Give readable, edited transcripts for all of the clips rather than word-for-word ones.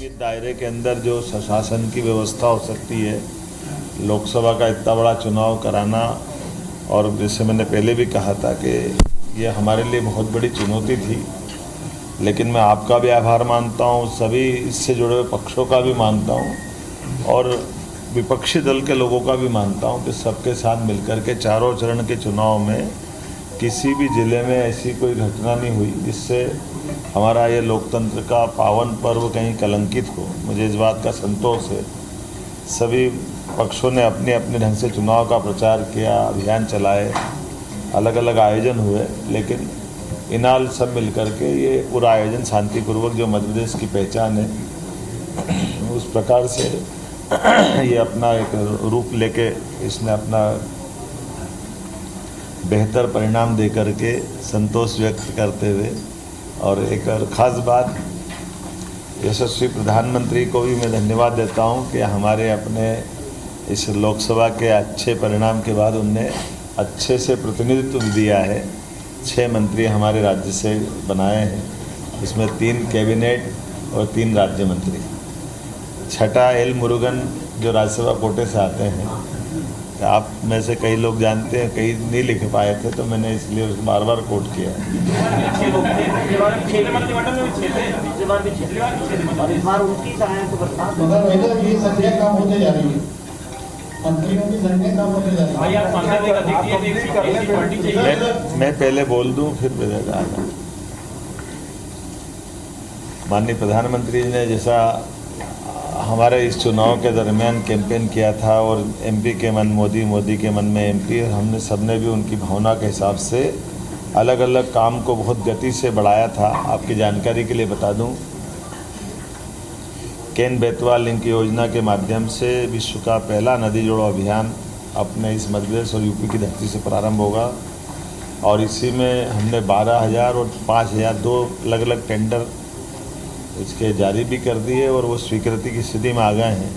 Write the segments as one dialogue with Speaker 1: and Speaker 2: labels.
Speaker 1: सीमित दायरे के अंदर जो शासन की व्यवस्था हो सकती है, लोकसभा का इतना बड़ा चुनाव कराना, और जैसे मैंने पहले भी कहा था कि ये हमारे लिए बहुत बड़ी चुनौती थी, लेकिन मैं आपका भी आभार मानता हूँ, सभी इससे जुड़े हुए पक्षों का भी मानता हूँ और विपक्षी दल के लोगों का भी मानता हूँ कि सबके साथ मिलकर के चारों चरण के चुनाव में किसी भी ज़िले में ऐसी कोई घटना नहीं हुई जिससे हमारा ये लोकतंत्र का पावन पर्व कहीं कलंकित हो। मुझे इस बात का संतोष है। सभी पक्षों ने अपने अपने ढंग से चुनाव का प्रचार किया, अभियान चलाए, अलग अलग आयोजन हुए, लेकिन इनाल सब मिलकर के ये पूरा आयोजन शांतिपूर्वक, जो मध्य प्रदेश की पहचान है, उस प्रकार से ये अपना एक रूप लेके इसने अपना बेहतर परिणाम दे करके संतोष व्यक्त करते हुए, और एक और ख़ास बात, यशस्वी प्रधानमंत्री को भी मैं धन्यवाद देता हूं कि हमारे अपने इस लोकसभा के अच्छे परिणाम के बाद उनने अच्छे से प्रतिनिधित्व दिया है। 6 मंत्री हमारे राज्य से बनाए हैं, इसमें 3 कैबिनेट और 3 राज्य मंत्री। छठा एल मुरुगन जो राज्यसभा कोटे से आते हैं, आप में से कई लोग जानते हैं, कई नहीं लिख पाए थे, तो मैंने इसलिए उसको बार बार कोट किया है। मैं पहले बोल दूं फिर बदलेगा। माननीय प्रधानमंत्री जी ने जैसा हमारे इस चुनाव के दरमियान कैंपेन किया था, और एमपी के मन मोदी, मोदी के मन में एमपी, और हमने सबने भी उनकी भावना के हिसाब से अलग अलग काम को बहुत गति से बढ़ाया था। आपकी जानकारी के लिए बता दूं, केन बेतवा लिंक योजना के माध्यम से विश्व का पहला नदी जोड़ो अभियान अपने इस मध्य प्रदेश और यूपी की धरती से प्रारंभ होगा, और इसी में हमने 12,000 और 5,000 2 अलग अलग टेंडर इसके जारी भी कर दिए, और वो स्वीकृति की स्थिति में आ गए हैं।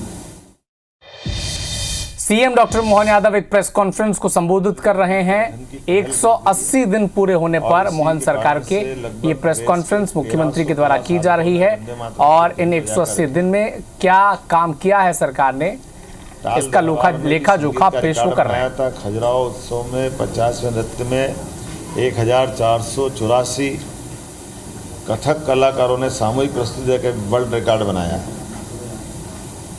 Speaker 2: सीएम डॉक्टर मोहन यादव एक प्रेस कॉन्फ्रेंस को संबोधित कर रहे हैं। 180 दिन पूरे होने पर मोहन सरकार के ये प्रेस कॉन्फ्रेंस मुख्यमंत्री के द्वारा की जा रही है, और इन 180 दिन में क्या काम किया है सरकार ने, इसका लेखा जोखा पेश वो कर रहे हैं।
Speaker 1: खजुराहो उत्सव में 50वें नृत्य में 1484 कथक कलाकारों ने सामूहिक प्रस्तुति देकर वर्ल्ड रिकॉर्ड बनाया है।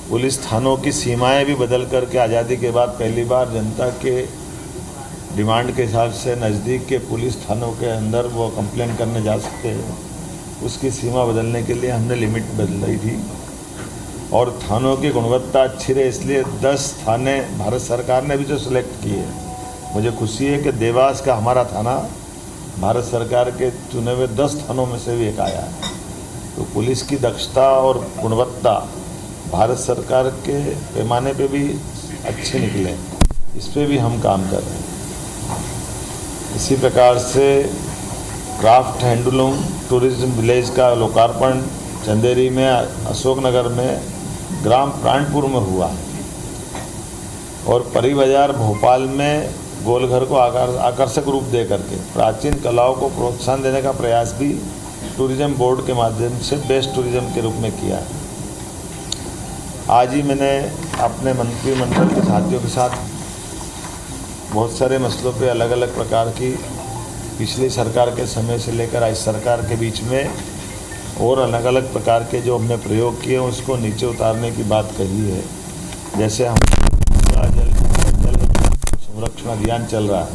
Speaker 1: पुलिस थानों की सीमाएं भी बदल करके आज़ादी के बाद पहली बार जनता के डिमांड के हिसाब से नज़दीक के पुलिस थानों के अंदर वो कंप्लेन करने जा सकते हैं, उसकी सीमा बदलने के लिए हमने लिमिट बदलाई थी। और थानों की गुणवत्ता अच्छी रहे, इसलिए 10 थाने भारत सरकार ने भी जो सिलेक्ट किए। मुझे खुशी है कि देवास का हमारा थाना भारत सरकार के चुने हुए 10 थानों में से भी एक आया है। तो पुलिस की दक्षता और गुणवत्ता भारत सरकार के पैमाने पे भी अच्छे निकले, इस पे भी हम काम कर रहे हैं। इसी प्रकार से क्राफ्ट हैंडलूम टूरिज्म विलेज का लोकार्पण चंदेरी में, अशोकनगर में, ग्राम प्राणपुर में हुआ, और परी बाजार भोपाल में गोलघर को आकर्षक रूप दे करके प्राचीन कलाओं को प्रोत्साहन देने का प्रयास भी टूरिज्म बोर्ड के माध्यम से बेस्ट टूरिज्म के रूप में किया है। आज ही मैंने अपने मंत्रिमंडल के साथियों के साथ बहुत सारे मसलों पे अलग अलग प्रकार की पिछली सरकार के समय से लेकर आज सरकार के बीच में और अलग अलग प्रकार के जो हमने प्रयोग किए उसको नीचे उतारने की बात कही है। जैसे हम जल संरक्षण अभियान चल रहा है,